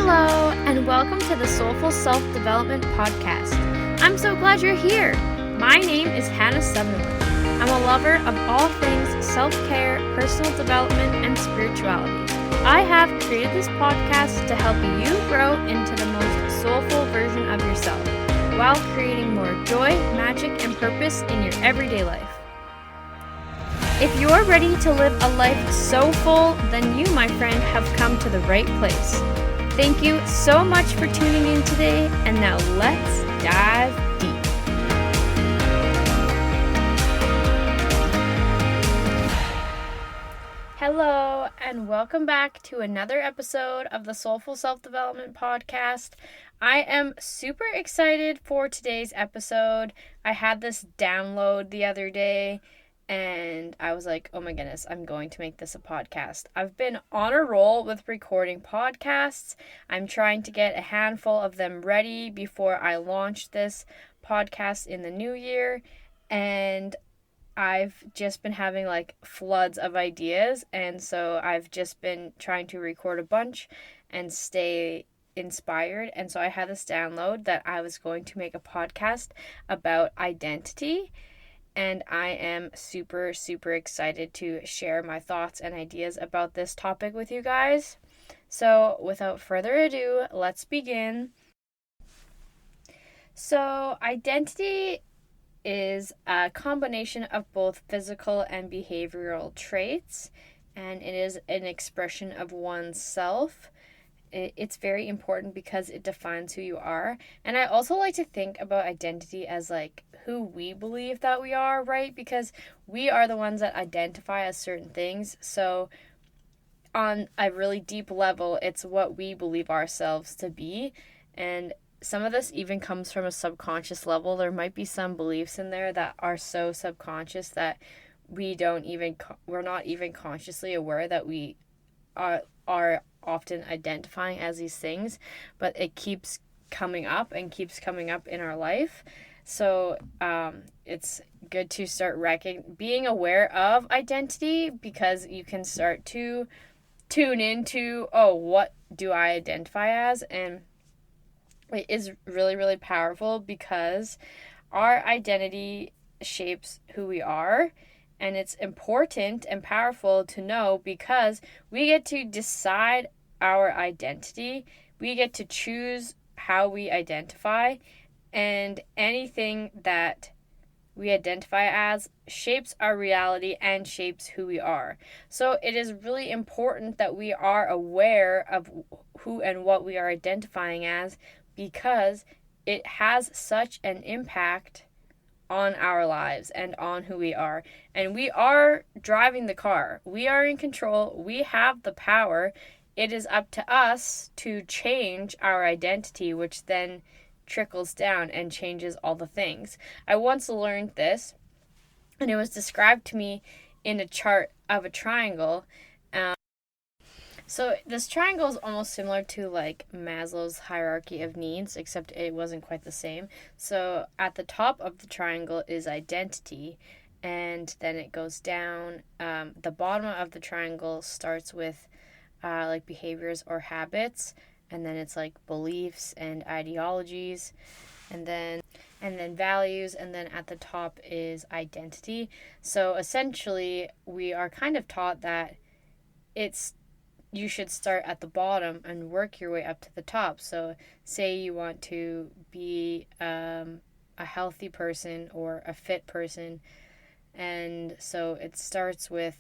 Hello, and welcome to the Soulful Self-Development Podcast. I'm so glad you're here. My name is Hannah Sutherland. I'm a lover of all things self-care, personal development, and spirituality. I have created this podcast to help you grow into the most soulful version of yourself while creating more joy, magic, and purpose in your everyday life. If you're ready to live a life so full, then you, my friend, have come to the right place. Thank you so much for tuning in today, and now let's dive deep. Hello, and welcome back to another episode of the Soulful Self-Development Podcast. I am super excited for today's episode. I had this download the other day, and I was like, oh my goodness, I'm going to make this a podcast. I've been on a roll with recording podcasts. I'm trying to get a handful of them ready before I launch this podcast in the new year. And I've just been having like floods of ideas. And so I've just been trying to record a bunch and stay inspired. And so I had this download that I was going to make a podcast about identity. And I am super, super excited to share my thoughts and ideas about this topic with you guys. So without further ado, let's begin. So identity is a combination of both physical and behavioral traits, and it is an expression of oneself. It's very important because it defines who you are. And I also like to think about identity as like who we believe that we are, right? Because we are the ones that identify as certain things. So on a really deep level, it's what we believe ourselves to be. And some of this even comes from a subconscious level. There might be some beliefs in there that are so subconscious that we're not even consciously aware that we are often identifying as these things, but it keeps coming up in our life. So it's good to start being aware of identity, because you can start to tune into, what do I identify as? And it is really, really powerful because our identity shapes who we are. And it's important and powerful to know because we get to decide our identity. We get to choose how we identify, and anything that we identify as shapes our reality and shapes who we are. So it is really important that we are aware of who and what we are identifying as, because it has such an impact on our lives and on who we are. And we are driving the car. We are in control. We have the power. It is up to us to change our identity, which then trickles down and changes all the things. I once learned this, and it was described to me in a chart of a triangle. So this triangle is almost similar to like Maslow's hierarchy of needs, except it wasn't quite the same. So at the top of the triangle is identity, and then it goes down. The bottom of the triangle starts with like behaviors or habits, and then it's like beliefs and ideologies, and then values, and then at the top is identity. So essentially we are kind of taught that you should start at the bottom and work your way up to the top. So say you want to be a healthy person or a fit person, and so it starts with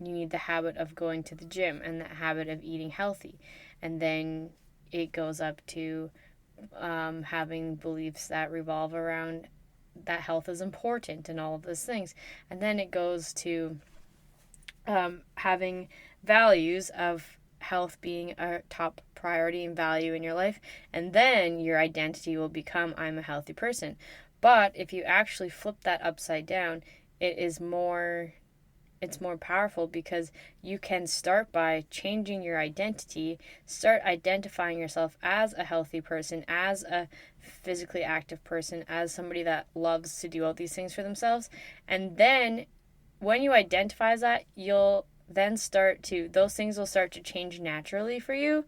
you need the habit of going to the gym and the habit of eating healthy, and then it goes up to having beliefs that revolve around that health is important and all of those things, and then it goes to having values of health being a top priority and value in your life, and then your identity will become, I'm a healthy person. But if you actually flip that upside down, it's more powerful, because you can start by changing your identity, start identifying yourself as a healthy person, as a physically active person, as somebody that loves to do all these things for themselves, and then when you identify as that, those things will start to change naturally for you.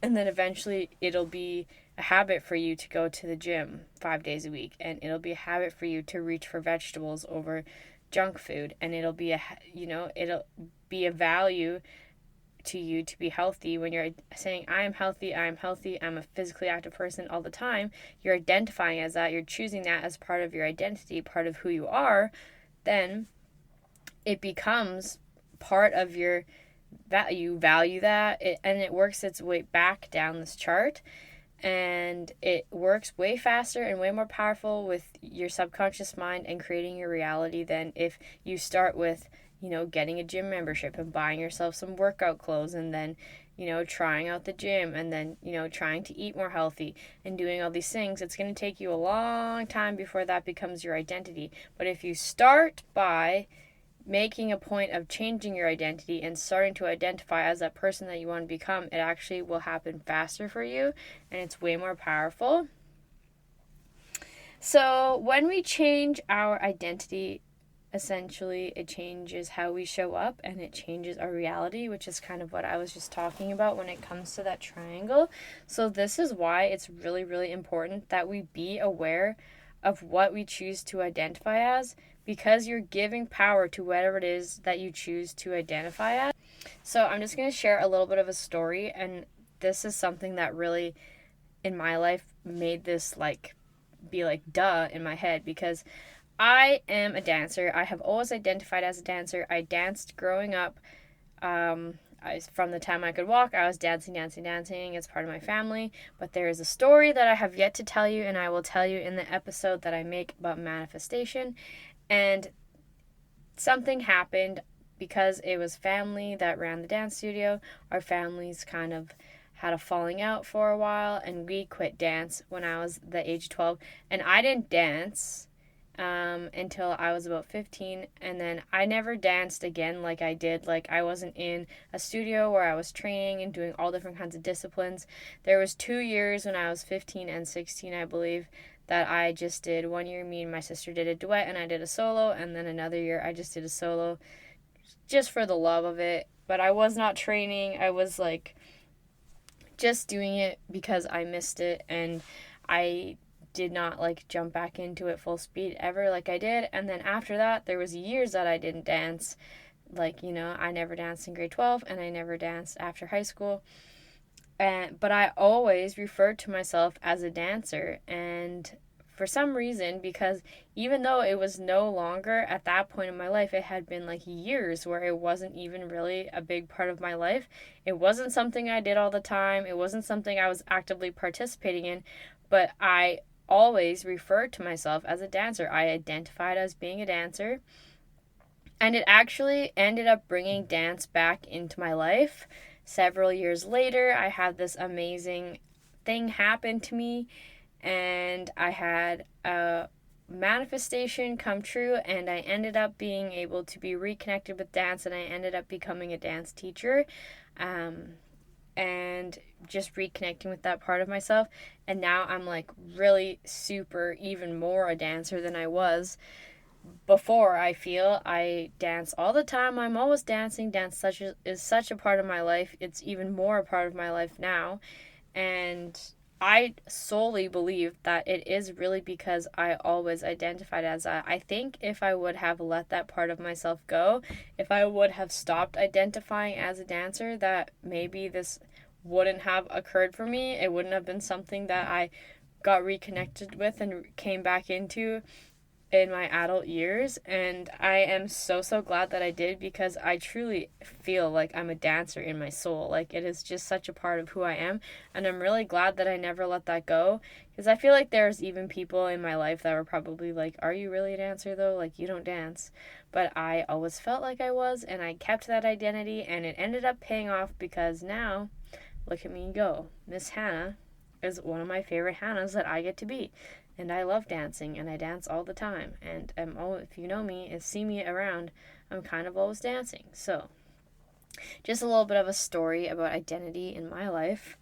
And then eventually it'll be a habit for you to go to the gym 5 days a week. And it'll be a habit for you to reach for vegetables over junk food. And it'll be it'll be a value to you to be healthy. When you're saying, I am healthy, I'm a physically active person all the time, you're identifying as that, you're choosing that as part of your identity, part of who you are, then it becomes part of your you value that, and it works its way back down this chart, and it works way faster and way more powerful with your subconscious mind and creating your reality than if you start with getting a gym membership and buying yourself some workout clothes, and then trying out the gym, and then trying to eat more healthy and doing all these things. It's going to take you a long time before that becomes your identity. But if you start by making a point of changing your identity and starting to identify as that person that you want to become, it actually will happen faster for you, and it's way more powerful. So when we change our identity, essentially it changes how we show up, and it changes our reality, which is kind of what I was just talking about when it comes to that triangle. So this is why it's really, really important that we be aware of what we choose to identify as, because you're giving power to whatever it is that you choose to identify as. So I'm just going to share a little bit of a story, and this is something that really in my life made this be duh in my head, because I am a dancer. I have always identified as a dancer. I danced growing up. From the time I could walk, I was dancing. It's part of my family. But there is a story that I have yet to tell you, and I will tell you in the episode that I make about manifestation. And something happened because it was family that ran the dance studio. Our families kind of had a falling out for a while, and we quit dance when I was the age of 12. And I didn't dance until I was about 15, and then I never danced again like I did. I wasn't in a studio where I was training and doing all different kinds of disciplines. There was 2 years when I was 15 and 16, I believe, that I just did. 1 year me and my sister did a duet and I did a solo, and then another year I just did a solo just for the love of it. But I was not training. I was just doing it because I missed it, and I did not jump back into it full speed ever like I did. And then after that, there was years that I didn't dance. I never danced in grade 12, and I never danced after high school. But I always referred to myself as a dancer, and for some reason, because even though it was no longer at that point in my life, it had been years where it wasn't even really a big part of my life. It wasn't something I did all the time. It wasn't something I was actively participating in, but I always referred to myself as a dancer. I identified as being a dancer, and it actually ended up bringing dance back into my life. Several years later, I had this amazing thing happen to me, and I had a manifestation come true, and I ended up being able to be reconnected with dance, and I ended up becoming a dance teacher. And just reconnecting with that part of myself. And now I'm really super, even more a dancer than I was before. I dance all the time. I'm always dancing. Dance is such a part of my life. It's even more a part of my life now. And I solely believe that it is really because I always identified as that. I think if I would have let that part of myself go, if I would have stopped identifying as a dancer, that maybe this wouldn't have occurred for me. It wouldn't have been something that I got reconnected with and came back into in my adult years. And I am so glad that I did, because I truly feel like I'm a dancer in my soul. It is just such a part of who I am, and I'm really glad that I never let that go, because I feel like there's even people in my life that were probably are you really a dancer though? You don't dance. But I always felt like I was, and I kept that identity, and it ended up paying off, because now look at me go. Miss Hannah is one of my favorite Hannahs that I get to be. And I love dancing, and I dance all the time. And if you know me and see me around, I'm kind of always dancing. So, just a little bit of a story about identity in my life.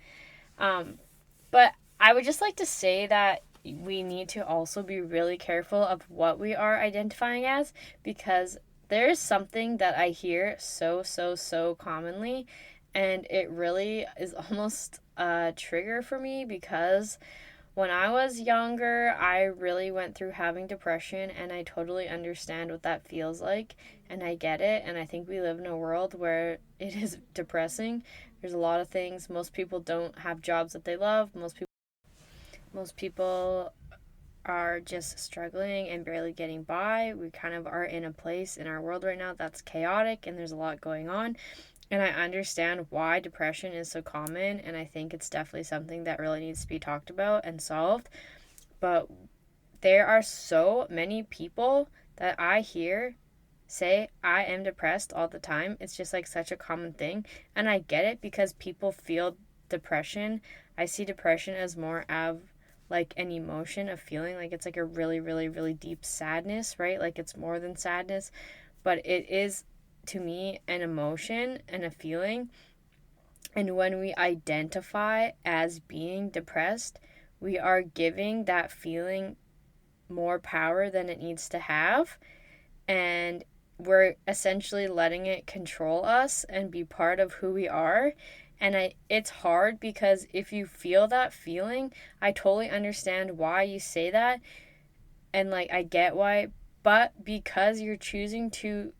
But I would just like to say that we need to also be really careful of what we are identifying as, because there is something that I hear so commonly, and it really is almost a trigger for me because when I was younger, I really went through having depression, and I totally understand what that feels like, and I get it. And I think we live in a world where it is depressing. There's a lot of things. Most people don't have jobs that they love. Most people are just struggling and barely getting by. We kind of are in a place in our world right now that's chaotic, and there's a lot going on. And I understand why depression is so common, and I think it's definitely something that really needs to be talked about and solved. But there are so many people that I hear say, I am depressed all the time. It's just like such a common thing. And I get it because people feel depression. I see depression as more of like an emotion, a feeling, like it's like a really, really, really deep sadness, right? Like it's more than sadness, but it is to me an emotion and a feeling. And when we identify as being depressed, we are giving that feeling more power than it needs to have. And we're essentially letting it control us and be part of who we are. And it's hard because if you feel that feeling, I totally understand why you say that. And like I get why, but because you're choosing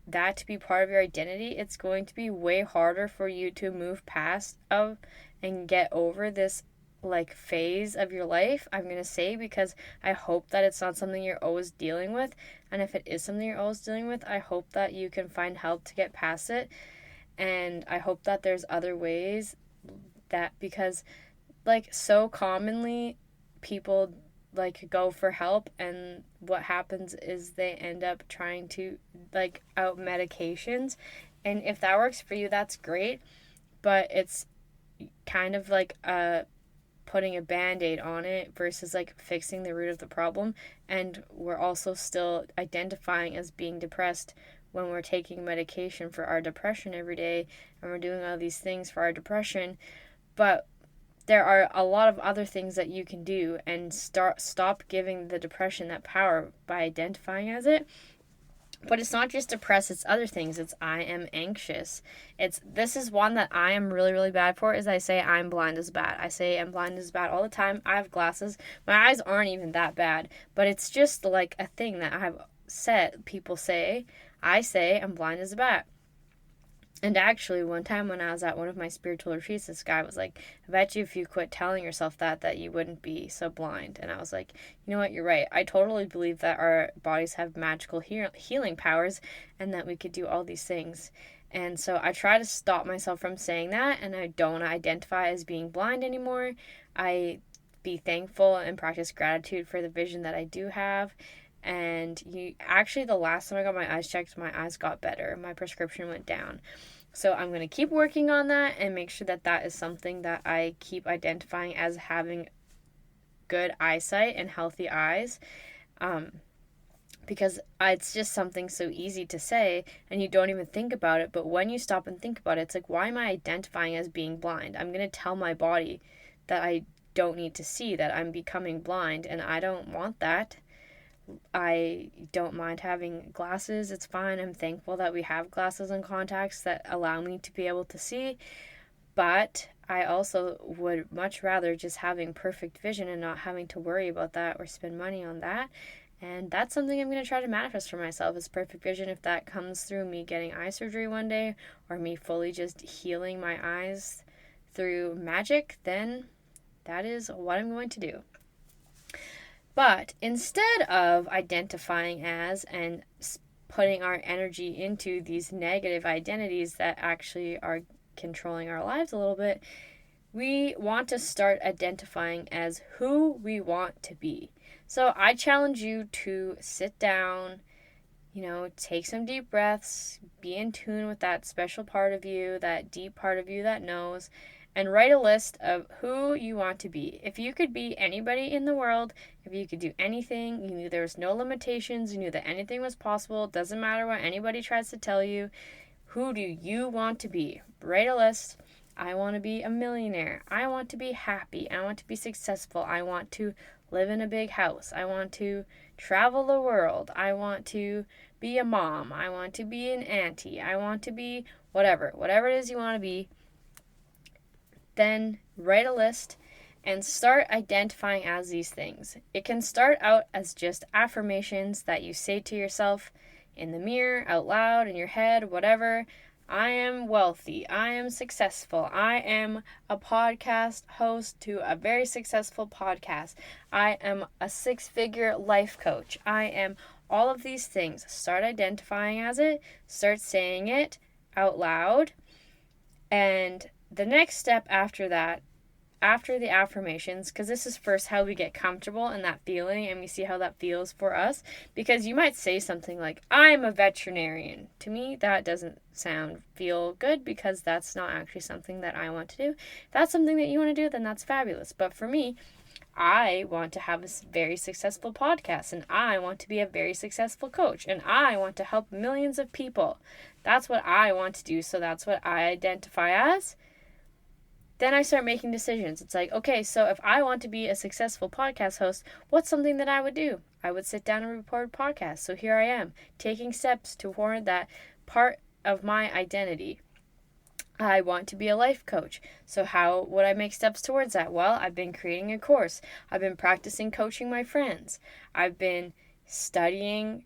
that to be part of your identity, it's going to be way harder for you to move past of and get over this like phase of your life, I'm going to say, because I hope that it's not something you're always dealing with. And if it is something you're always dealing with, I hope that you can find help to get past it. And I hope that there's other ways that, because like so commonly people like go for help, and what happens is they end up trying to like out medications. And if that works for you, that's great, but it's kind of like putting a band-aid on it versus like fixing the root of the problem. And we're also still identifying as being depressed when we're taking medication for our depression every day, and we're doing all these things for our depression. But there are a lot of other things that you can do and stop giving the depression that power by identifying as it. But it's not just depressed, it's other things. It's I am anxious. This is one that I am really, really bad for, is I say I'm blind as bat. I say I'm blind as bat all the time. I have glasses. My eyes aren't even that bad, but it's just like a thing that I have said. People say, I say I'm blind as a bat. And actually, one time when I was at one of my spiritual retreats, this guy was like, I bet you if you quit telling yourself that you wouldn't be so blind. And I was like, you know what, you're right. I totally believe that our bodies have magical healing powers and that we could do all these things. And so I try to stop myself from saying that, and I don't identify as being blind anymore. I be thankful and practice gratitude for the vision that I do have. And the last time I got my eyes checked, my eyes got better. My prescription went down. So I'm going to keep working on that and make sure that is something that I keep identifying as having good eyesight and healthy eyes. Because it's just something so easy to say and you don't even think about it. But when you stop and think about it, it's like, why am I identifying as being blind? I'm going to tell my body that I don't need to see, that I'm becoming blind, and I don't want that. I don't mind having glasses. It's fine. I'm thankful that we have glasses and contacts that allow me to be able to see. But I also would much rather just having perfect vision and not having to worry about that or spend money on that. And that's something I'm going to try to manifest for myself, is perfect vision. If that comes through me getting eye surgery one day, or me fully just healing my eyes through magic, then that is what I'm going to do. But instead of identifying as and putting our energy into these negative identities that actually are controlling our lives a little bit, we want to start identifying as who we want to be. So I challenge you to sit down, take some deep breaths, be in tune with that special part of you, that deep part of you that knows, and write a list of who you want to be. If you could be anybody in the world, if you could do anything, you knew there was no limitations, you knew that anything was possible, it doesn't matter what anybody tries to tell you, who do you want to be? Write a list. I want to be a millionaire. I want to be happy. I want to be successful. I want to live in a big house. I want to travel the world. I want to be a mom. I want to be an auntie. I want to be whatever it is you want to be. Then write a list, and start identifying as these things. It can start out as just affirmations that you say to yourself in the mirror, out loud, in your head, whatever. I am wealthy. I am successful. I am a podcast host to a very successful podcast. I am a 6-figure life coach. I am all of these things. Start identifying as it. Start saying it out loud. And the next step after that, after the affirmations, because this is first how we get comfortable in that feeling and we see how that feels for us, because you might say something like, I'm a veterinarian. To me, that doesn't feel good, because that's not actually something that I want to do. If that's something that you want to do, then that's fabulous. But for me, I want to have a very successful podcast, and I want to be a very successful coach, and I want to help millions of people. That's what I want to do, so that's what I identify as. Then I start making decisions. It's like, okay, so if I want to be a successful podcast host, what's something that I would do? I would sit down and record a podcast. So here I am, taking steps toward that part of my identity. I want to be a life coach. So how would I make steps towards that? Well, I've been creating a course. I've been practicing coaching my friends. I've been studying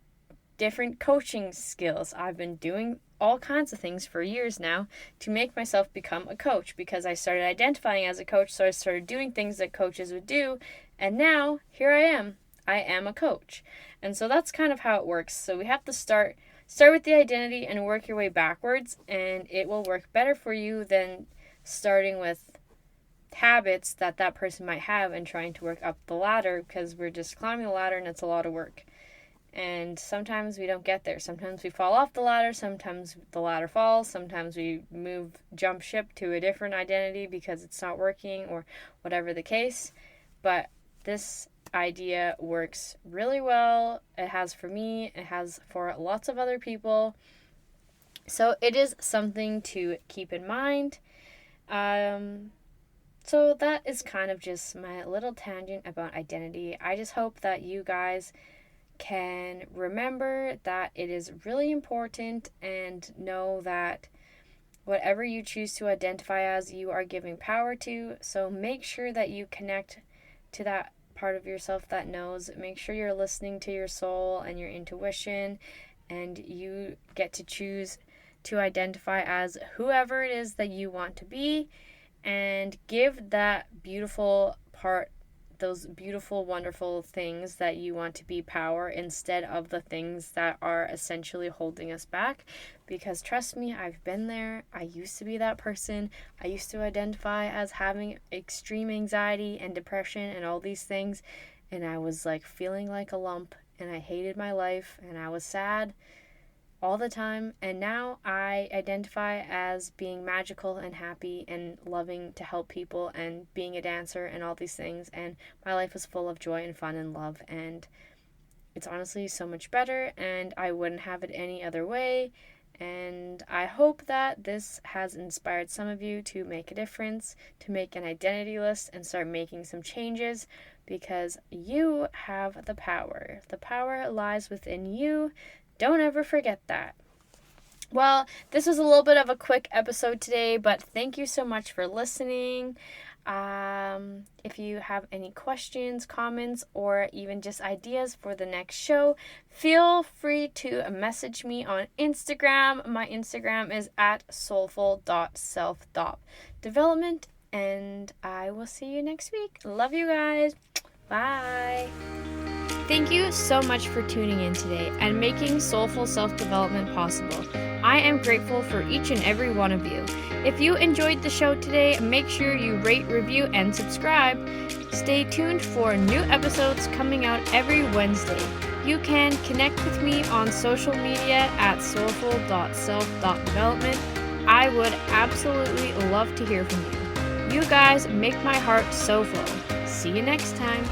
different coaching skills. I've been doing all kinds of things for years now to make myself become a coach, because I started identifying as a coach, so I started doing things that coaches would do, and now here I am. I am a coach. And so that's kind of how it works. So we have to start with the identity and work your way backwards, and it will work better for you than starting with habits that person might have and trying to work up the ladder, because we're just climbing the ladder and it's a lot of work. And sometimes we don't get there. Sometimes we fall off the ladder. Sometimes the ladder falls. Sometimes we jump ship to a different identity because it's not working, or whatever the case. But this idea works really well. It has for me. It has for lots of other people. So it is something to keep in mind. So that is kind of just my little tangent about identity. I just hope that you guys can remember that it is really important, and know that whatever you choose to identify as, you are giving power to. So make sure that you connect to that part of yourself that knows. Make sure you're listening to your soul and your intuition, and you get to choose to identify as whoever it is that you want to be, and give that beautiful part, those beautiful, wonderful things that you want to be, power, instead of the things that are essentially holding us back. Because trust me, I've been there. I used to be that person. I used to identify as having extreme anxiety and depression and all these things, and I was like feeling like a lump, and I hated my life, and I was sad all the time. And now I identify as being magical and happy and loving to help people and being a dancer and all these things, and my life is full of joy and fun and love, and it's honestly so much better, and I wouldn't have it any other way. And I hope that this has inspired some of you to make a difference, to make an identity list and start making some changes, because you have the power. The power lies within you. Don't ever forget that. Well, this was a little bit of a quick episode today, but thank you so much for listening. If you have any questions, comments, or even just ideas for the next show, feel free to message me on Instagram. My Instagram is @soulful.self.development, and I will see you next week. Love you guys. Bye. Thank you so much for tuning in today and making Soulful Self-Development possible. I am grateful for each and every one of you. If you enjoyed the show today, make sure you rate, review, and subscribe. Stay tuned for new episodes coming out every Wednesday. You can connect with me on social media at soulful.self.development. I would absolutely love to hear from you. You guys make my heart so full. See you next time.